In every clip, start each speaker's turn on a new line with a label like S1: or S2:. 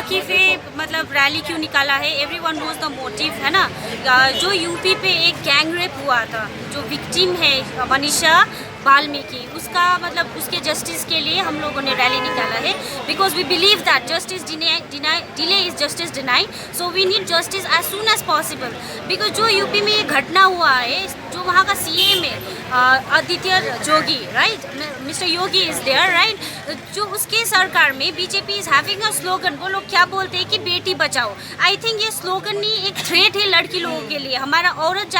S1: वाकिफ़ है मतलब रैली क्यों निकाला है, एवरीवन नोज द मोटिव, है ना। जो यूपी पे एक गैंग रेप हुआ था, जो विक्टिम है मनीषा वाल्मीकि, उसका मतलब उसके जस्टिस के लिए हम लोगों ने रैली निकाला है। Because we believe that justice delay is justice deny, so we need justice as soon as possible. Because जो यूपी में ये घटना हुआ है, जो वहाँ का सीएम है Aditya Jogi, right, mister Yogi is there, right, जो उसके सरकार में BJP is having a slogan, वो लोग क्या बोलते हैं कि बेटी बचाओ। आई थिंक ये स्लोगन नहीं, एक थ्रेट है लड़की लोगों के लिए, हमारा औरत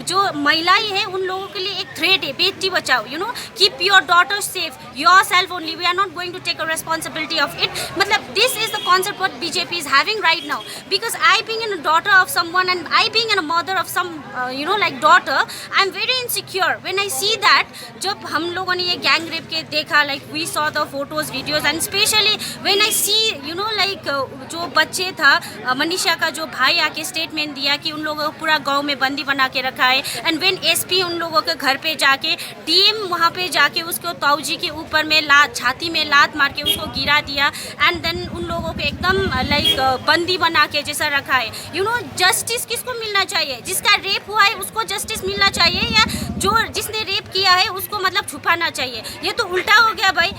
S1: जो महिलाएं हैं उन लोगों के लिए एक थ्रेट है, बेटी बचाओ, you know, keep your daughter safe, yourself only, we are not going to take a responsibility of it. मतलब this is the concept what BJP is having right now. Because I being an daughter of someone and I being an mother of some you know like daughter, I am very insecure when I see that. जब हम लोगों ने ये gang rape के देखा, like we saw the photos videos, and specially when I see you know like जो बच्चे था मनीषा का, जो भाई आके स्टेटमेंट दिया कि उन लोगों को पूरा गांव में बंदी बना के रखा है, एंड व्हेन एसपी उन लोगों के घर पे जाके, डीएम वहाँ पे जाके उसको ताऊजी के ऊपर में छाती में लात मार के उसको गिरा दिया, एंड देन उन लोगों को एकदम लाइक बंदी बना के जैसा रखा है। यू नो, जस्टिस किसको मिलना चाहिए? जिसका रेप हुआ है उसको जस्टिस मिलना चाहिए, या जो जिसने रेप किया है उसको मतलब छुपाना चाहिए? ये तो उल्टा हो गया भाई।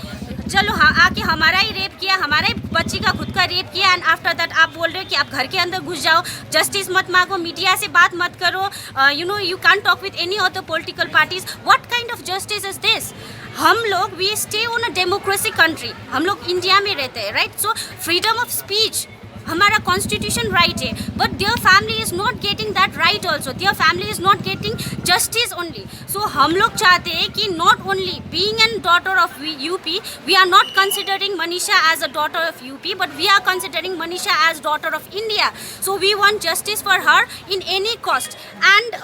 S1: चलो हाँ, आके हमारा ही रेप किया, हमारे बच्ची का खुद का रेप किया, एंड आफ्टर दैट आप बोल रहे हो कि आप घर के अंदर घुस जाओ, जस्टिस मत मांगो, मीडिया से बात मत करो, you know you can't talk with any other political parties. What kind of justice is this? हम लोग we stay on a democracy country, हम लोग इंडिया में रहते हैं, right. So freedom of speech हमारा कॉन्स्टिट्यूशन राइट है, but their family is not getting that right also, their family is not getting justice only. So हम लोग चाहते हैं कि not only being an daughter of UP, we are not considering Manisha as a daughter of UP, but we are considering Manisha as daughter of India. So we want justice for her in any cost. And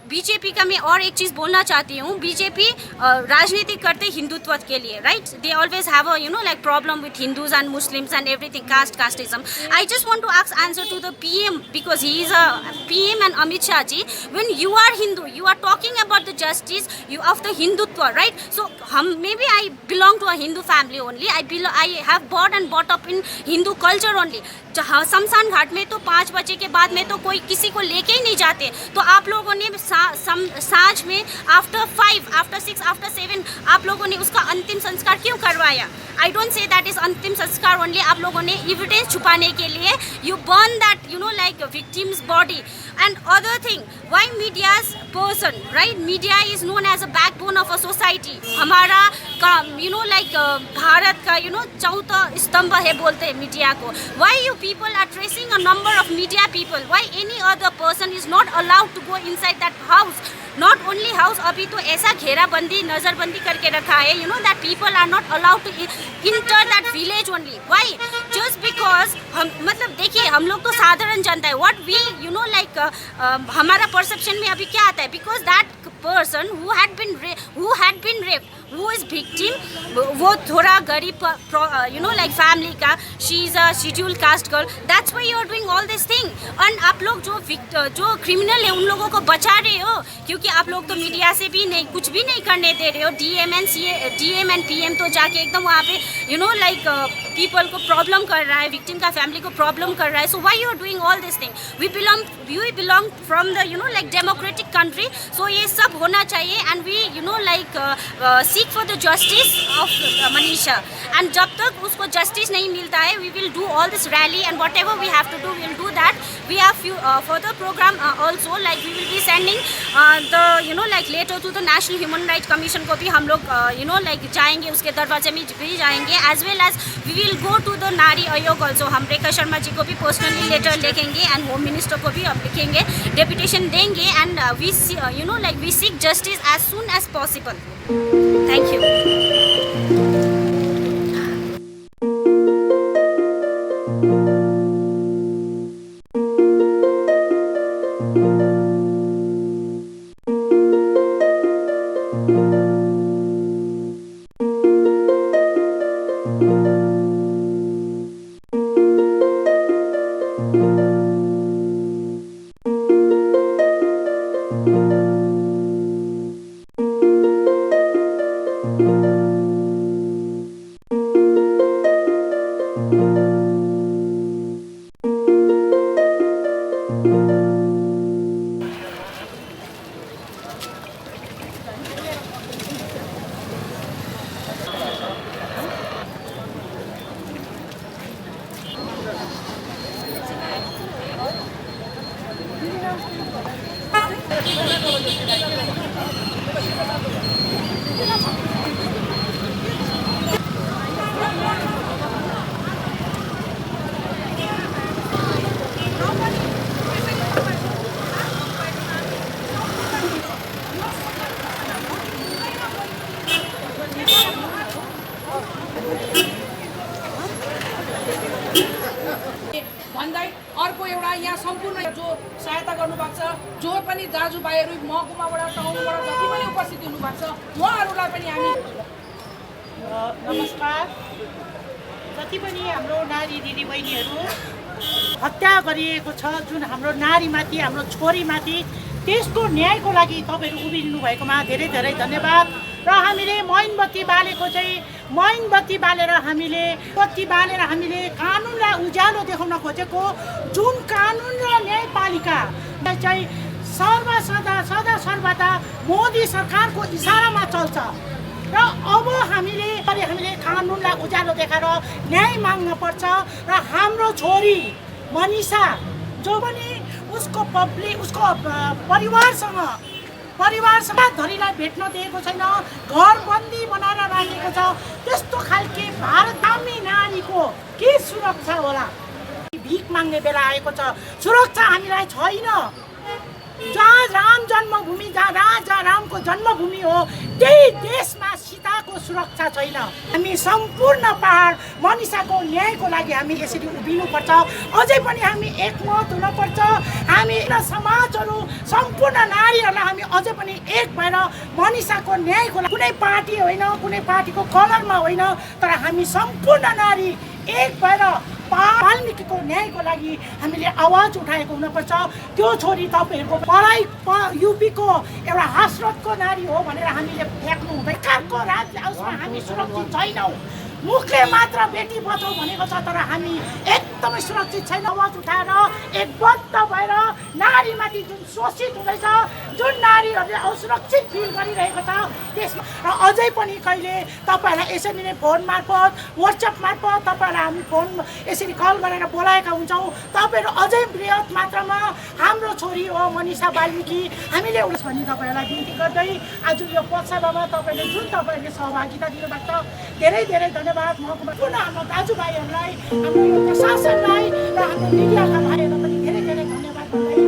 S1: BJP का मैं और एक चीज़ बोलना चाहती हूँ, BJP राजनीति करते हिंदुत्व के लिए, right. They always have a you know like problem with Hindus and Muslims and everything, casteism. I just want to ask answer to the PM, because he is a PM and Amit Shah ji, when you are Hindu you are talking about the justice of the hindutva, right? So maybe I belong to a Hindu family only, I have born and brought up in Hindu culture only. जहाँ शमशान घाट में तो 5 बजे के बाद में तो कोई किसी को लेके ही नहीं जाते, तो आप लोगों ने सांझ में आफ्टर 5, आफ्टर 6, आफ्टर 7 आप लोगों ने उसका अंतिम संस्कार क्यों करवाया? I don't say that is अंतिम संस्कार ओनली। आप लोगों ने एविडेंस छुपाने के लिए you burn that you know like victims body and other thing. Why media's person, right, media is known as a backbone of a society. हमारा का यू नो लाइक भारत का यू नो चौथा स्तंभ है बोलते हैं मीडिया को। Why you people are tracing a number of media people, why any other person is not allowed to go inside that house? Not only house, अभी तो ऐसा घेराबंदी नज़रबंदी करके रखा है, you know that people are not allowed to enter that village only. Why? Just because हम मतलब देखिए, हम लोग तो साधारण जनता है, what we you know like हमारा परसेप्शन में अभी क्या आता है? Because that person who had been raped, who is victim, वो थोड़ा गरीब you know like family का, she is a scheduled caste girl, that's why you are doing all this thing. and आप लोग जो क्रिमिनल है उन लोगों को बचा रहे हो, क्योंकि आप लोग तो मीडिया से भी नहीं कुछ भी नहीं करने दे रहे हो। डीएम एंड पीएम तो जाके एकदम वहाँ पे यू नो लाइक पीपल को प्रॉब्लम कर रहा है, विक्टिम का फैमिली को प्रॉब्लम कर रहा है। So why you are doing all this thing? We belong from the you know like democratic country, so ये सब होना चाहिए। And we you know like seek for the justice of Manisha, and जब तक उसको जस्टिस नहीं मिलता है, we will do all this rally and whatever we have to do, we will do that. We have few further program also, like we will be sending the you know like letter to the national human right commission को भी हम लोग you know like जाएंगे, उसके दरवाजे में भी जाएंगे, as well as we will go to the Nari Aayog also. हम रेखा शर्मा जी को भी पर्सनली लेटर लिखेंगे एंड होम मिनिस्टर को भी अब लिखेंगे, डेपुटेशन देंगे, and we you know like we seek justice as soon as possible. Thank you.
S2: Thank you. भन्दै अर्को एउटा यहाँ सम्पूर्ण जो सहायता गर्नुभएको छ, जो पनि दाजुभाइहरू महकुमाबाट टाउनबाट जति पनि उपस्थित हुनुभएको छ, उहाँहरूलाई पनि हामी
S3: नमस्कार। जति पनि हाम्रो नारी दिदीबहिनीहरू हत्या गरिएको छ, जुन हाम्रो नारीमाथि, हाम्रो छोरीमाथि, त्यसको न्यायको लागि तपाईँहरू उभिनु भएकोमा धेरै धेरै धन्यवाद। र हामीले मैनबत्ती बालेको चाहिँ मैनबत्ती बालेर हामीले कानुनलाई उज्यालो देखाउन खोजेको, जुन कानुन र न्यायपालिका चाहिँ सदा सर्वदा मोदी सरकारको इसारामा चल्छ। र अब हामीले कानुनलाई उज्यालो देखाएर न्याय माग्न पर्छ। र हाम्रो छोरी मनिषा जो पनि उसको परिवारसँग धरीलाई भेट्न दिएको छैन, घरबन्दी बनाएर राखेको छ, त्यस्तो खालके भारतकामी नारीको के सुरक्षा होला? भिख माग्ने बेला आएको छ, सुरक्षा हामीलाई छैन। जहाँ राम जन्मभूमि, जहाँ राजा रामको जन्मभूमि हो, त्यही देशमा सीताको सुरक्षा छैन। हामी सम्पूर्ण पहाड मनिषाको न्यायको लागि हामी यसरी उभिनुपर्छ। अझै पनि हामी एकमत हुनुपर्छ। हामी समाजहरू सम्पूर्ण नारीहरूलाई हामी अझै पनि एक भएर मनिषाको न्यायको लागि, कुनै पार्टी होइन, कुनै पार्टीको कलरमा होइन, तर हामी सम्पूर्ण नारी एक भएर वाल्मीकिको न्यायको लागि हामीले आवाज उठाएको हुनुपर्छ। त्यो छोरी तपाईँहरूको युपीको एउटा हसरतको नारी हो भनेर हामीले फ्याँक्नु हुँदैन। सरकारको राज हाउसमा हामी सुरक्षित छैनौँ। मुखले मात्र बेटी बचाऊ भनेको छ, तर हामी एकदमै सुरक्षित छैन। आवाज उठाएर एकबद्ध भएर नारीमाथि जुन शोषित हुँदैछ, जुन नारीहरूले असुरक्षित फिल गरिरहेको छ, त्यसमा र अझै पनि कहिले तपाईँहरूलाई यसरी नै फोन मार्फत, वाट्सएप मार्फत तपाईँहरूलाई हामी फोन यसरी कल गरेर बोलाएका हुन्छौँ। तपाईँहरू अझै बृहत मात्रामा हाम्रो छोरी हो मनिषा वाल्मीकि, हामीले उस भनी तपाईँहरूलाई बिन्ती गर्दै आज यो पक्षमा तपाईँहरूले सहभागिता दिनुभएको छ, धेरै धेरै धन्यवाद। पुनः हाम्रो दाजुभाइहरूलाई, हाम्रो यो प्रशासनलाई र हाम्रो मिडियाका भाइहरूलाई पनि धेरै धेरै धन्यवाद दिँदै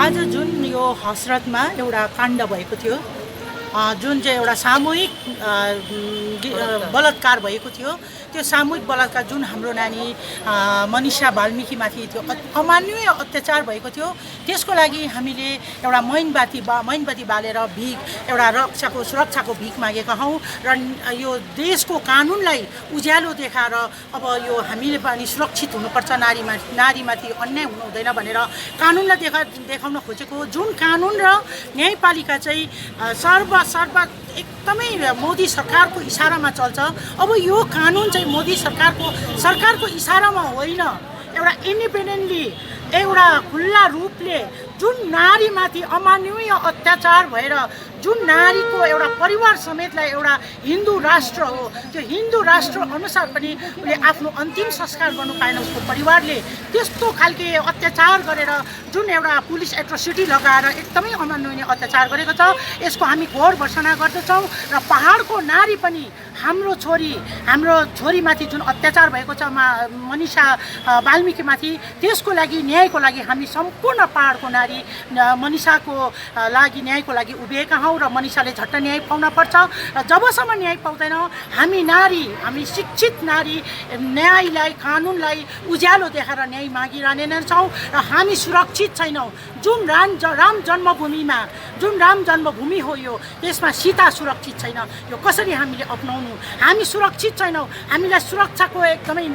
S3: आज जुन यो हसरतमा एउटा काण्ड भएको थियो, जुन चाहिँ एउटा सामूहिक बलात्कार भएको थियो, त्यो सामूहिक बलात्कार जुन हाम्रो नानी मनिषा वाल्मीकिमाथि त्यो अमानवीय अत्याचार भएको थियो, त्यसको लागि हामीले एउटा मैनबत्ती बालेर भिख, एउटा सुरक्षाको भिख मागेका हौँ। र यो देशको कानुनलाई उज्यालो देखाएर अब यो हामीले पनि सुरक्षित हुनुपर्छ, नारीमाथि अन्याय हुनु हुँदैन भनेर कानुनलाई देखाउन खोजेको, जुन कानुन र न्यायपालिका चाहिँ एकदमै मोदी सरकारको इसारामा चल्छ। अब यो कानुन चाहिँ मोदी सरकारको इसारामा होइन, एउटा इन्डिपेन्डेन्टली, एउटा खुल्ला रूपले जुन नारीमाथि अमानवीय अत्याचार भएर जुन नारीको एउटा परिवार समेतलाई एउटा हिन्दू राष्ट्र हो, त्यो हिन्दू राष्ट्र अनुसार पनि उसले आफ्नो अन्तिम संस्कार गर्नु पाएन। उसको परिवारले त्यस्तो खालके अत्याचार गरेर जुन एउटा पुलिस एट्रोसिटी लगाएर एकदमै अमानवीय अत्याचार गरेको छ, यसको हामी घोर भर्त्सना गर्दछौँ। र पहाडको नारी पनि हाम्रो छोरीमाथि जुन अत्याचार भएको छ मनिषा वाल्मीकिमाथि, त्यसको लागि न्यायको लागि हामी सम्पूर्ण पहाडको नारी मनिषाको लागि न्यायको लागि उभिएका हौँ। र मनिषाले झट्ट न्याय पाउन पर्छ। र जबसम्म न्याय पाउँदैनौँ हामी शिक्षित नारी न्यायलाई, कानुनलाई उज्यालो देखाएर न्याय मागिरहने नै छौँ। र हामी सुरक्षित छैनौँ। जुन राम जन्मभूमि हो यो, त्यसमा सीता सुरक्षित छैन। यो कसरी हामीले अपनाउनु? हामी सुरक्षित छैनौँ। हामीलाई सुरक्षाको एकदमै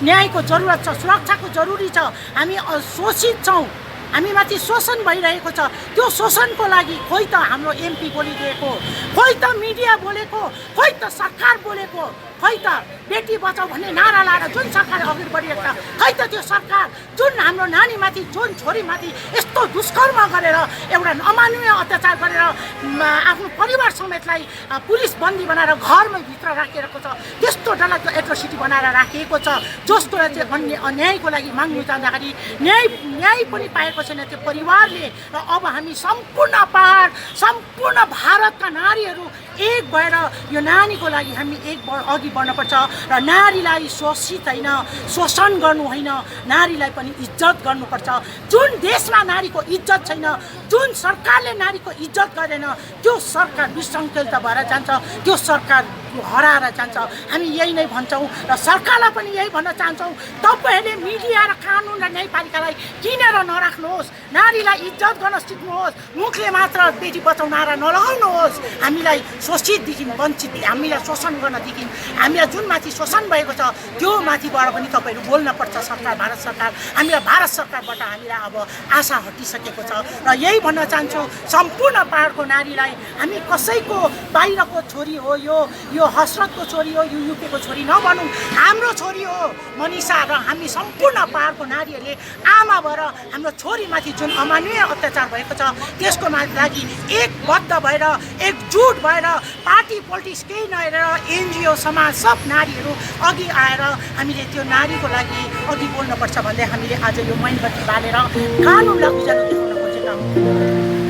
S3: न्यायको जरुरत छ, सुरक्षाको जरुरी छ। हामी शोषित छौँ। हामीमाथि शोषण भइरहेको छ। त्यो शोषणको लागि खोइ त हाम्रो एमपी बोलिदिएको, खोइ त मिडिया बोलेको, खोइ त सरकार बोलेको, खोइ त बेटी बचाऊ भन्ने नारा लाएर जुन सरकार अघि बढिरहेको छ, खोइ त त्यो सरकार जुन हाम्रो नानीमाथि, जुन छोरीमाथि यस्तो दुष्कर्म गरेर, एउटा अमानवीय अत्याचार गरेर आफ्नो परिवार समेतलाई पुलिस बन्दी बनाएर घरमै भित्र राखिरहेको छ, त्यस्तो डरलाग्दो एट्रोसिटी बनाएर राखिएको छ, जसको चाहिँ अन्य अन्यायको लागि माग्नु जाँदाखेरि न्याय पनि पाएको छैन त्यो परिवारले। र अब हामी सम्पूर्ण पहाड, सम्पूर्ण भारतका नारीहरू एक भएर यो नानीको लागि हामी अघि बढ्नुपर्छ र नारीलाई शोषित होइन, शोषण गर्नु होइन, नारीलाई पनि इज्जत गर्नुपर्छ। जुन देशमा नारीको इज्जत छैन, जुन सरकारले नारीको इज्जत गरेन, त्यो सरकार विसङ्कल्प भएर जान्छ, त्यो सरकार हराएर जान्छ। हामी यही नै भन्छौँ र सरकारलाई पनि यही भन्न चाहन्छौँ, तपाईँहरूले मिडिया र कानुन र न्यायपालिकालाई किनेर नराख्नुहोस्, नारीलाई इज्जत गर्न सिक्नुहोस्, मुखले मात्र बेटी बचाउ नारा नलगाउनुहोस्। हामीलाई शोषितदेखि वञ्चित, हामीलाई शोषण गर्नदेखि, हामीलाई जुन माथि शोषण भएको छ त्यो माथिबाट पनि तपाईँहरू बोल्नुपर्छ। सरकार, भारत सरकार, हामीलाई भारत सरकारबाट हामीलाई अब आशा हटिसकेको छ र यही भन्न चाहन्छु सम्पूर्ण पहाडको नारीलाई, हामी कसैको बाहिरको छोरी हो, यो हसरतको छोरी हो, यो युकेको छोरी नभनौँ, हाम्रो छोरी हो मनिषा। र हामी सम्पूर्ण पहाडको नारीहरूले आमा भएर हाम्रो छोरीमाथि जुन अमानवीय अत्याचार भएको छ त्यसको लागि एकबद्ध भएर, एकजुट भएर, पार्टी पोलिटिक्स केही नहेरेर एनजिओ समाज सब नारीहरू अघि आएर हामीले त्यो नारीको लागि अघि बोल्नुपर्छ भन्दै हामीले आज यो मैनबत्ती बालेर कानुनलाई उज्यालो देखाउन खोजेका हौँ।